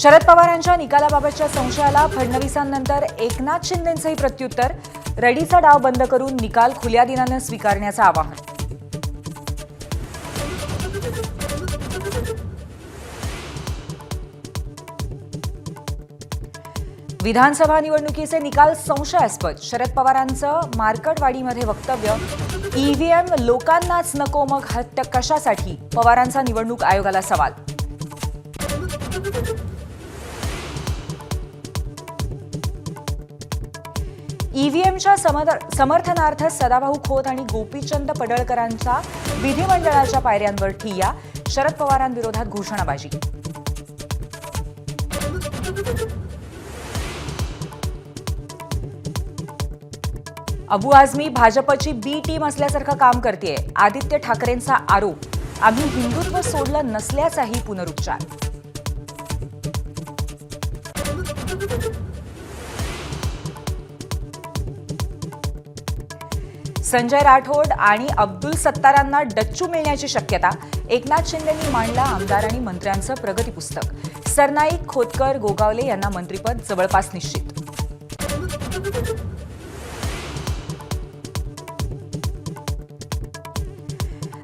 शरद पवारांच्या निकालाबाबतच्या संशयाला फडणवीसांनंतर एकनाथ शिंदेंचंही प्रत्युत्तर. रडीचा डाव बंद करून निकाल खुल्या दिनानं स्वीकारण्याचं आवाहन. विधानसभा निवडणुकीचे निकाल संशयास्पद. शरद पवारांचं मार्कटवाडीमध्ये वक्तव्य. ईव्हीएम लोकांनाच नको मग हत्या कशासाठी? पवारांचा निवडणूक आयोगाला सवाल. ईव्हीएमच्या समर्थनार्थ सदाभाऊ खोत आणि गोपीचंद पडळकरांचा विधिमंडळाच्या पायऱ्यांवर ठिय्या. शरद पवारांविरोधात घोषणाबाजी. अबू आझमी भाजपची बी टीम असल्यासारखं काम करतेय. आदित्य ठाकरेंचा आरोप. आम्ही हिंदुत्व सोडलं नसल्याचाही पुनरुच्चार. संजय राठोड आणि अब्दुल सत्तारांना डच्चू मिळण्याची शक्यता. एकनाथ शिंदेंनी मांडला आमदार आणि मंत्र्यांचं प्रगती पुस्तक. सरनाईक, खोतकर, गोगावले यांना मंत्रिपद जवळपास निश्चित.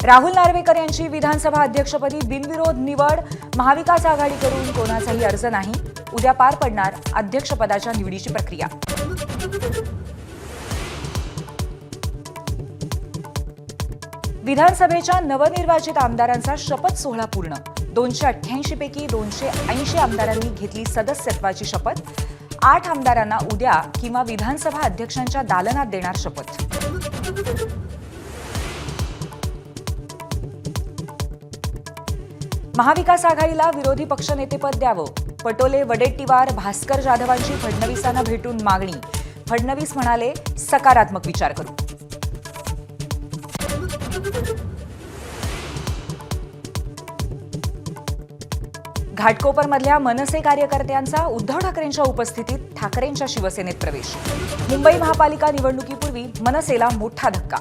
राहुल नार्वेकर यांची विधानसभा अध्यक्षपदी बिनविरोध निवड. महाविकास आघाडीकडून कोणाचाही अर्ज नाही. उद्या पार पडणार अध्यक्षपदाच्या निवडीची प्रक्रिया. विधानसभेच्या नवनिर्वाचित आमदारांचा शपथ सोहळा पूर्ण. 288 पैकी 280 आमदारांनी घेतली सदस्यत्वाची शपथ. 8 आमदारांना उद्या किंवा विधानसभा अध्यक्षांच्या दालनात देणार शपथ. महाविकास आघाडीला विरोधी पक्षनेतेपद द्यावं. पटोले, वडेट्टीवार, भास्कर जाधवांची फडणवीसांना भेटून मागणी. फडणवीस म्हणाले, सकारात्मक विचार करू. घाटकोपरमधल्या मनसे कार्यकर्त्यांचा उद्धव ठाकरेंच्या उपस्थितीत ठाकरेंच्या शिवसेनेत प्रवेश. मुंबई महापालिका निवडणुकीपूर्वी मनसेला मोठा धक्का.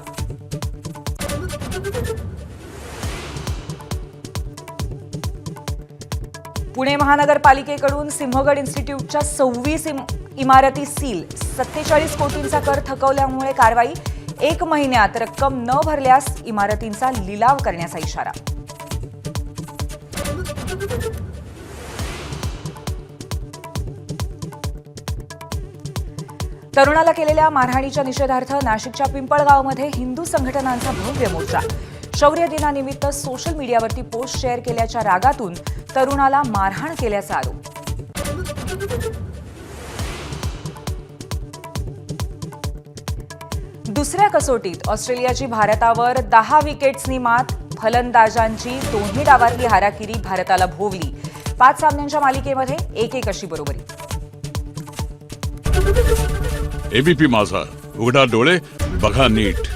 पुणे महानगरपालिकेकडून सिंहगड इन्स्टिट्यूटच्या 26 इमारती सील. 47 कोटींचा कर थकवल्यामुळे कारवाई. 1 महिन्यात रक्कम न भरल्यास इमारतींचा लिलाव करण्याचा इशारा. तरुणाला केलेल्या मारहाणीच्या निषेधार्थ नाशिकच्या पिंपळगावमध्ये हिंदू संघटनांचा भव्य मोर्चा. शौर्य दिनानिमित्त सोशल मीडियावरती पोस्ट शेअर केल्याच्या रागातून तरुणाला मारहाण केल्याचा आरोप. दुसऱ्या कसोटीत ऑस्ट्रेलियाची भारतावर 10 विकेट्सनी मात. फलंदाजांची दोन्ही डावातली हाराकिरी भारताला भोवली. 5 सामन्यांच्या मालिकेमध्ये 1-1 अशी बरोबरी. एबीपी माझा, उघडा डोळे बघा नीट.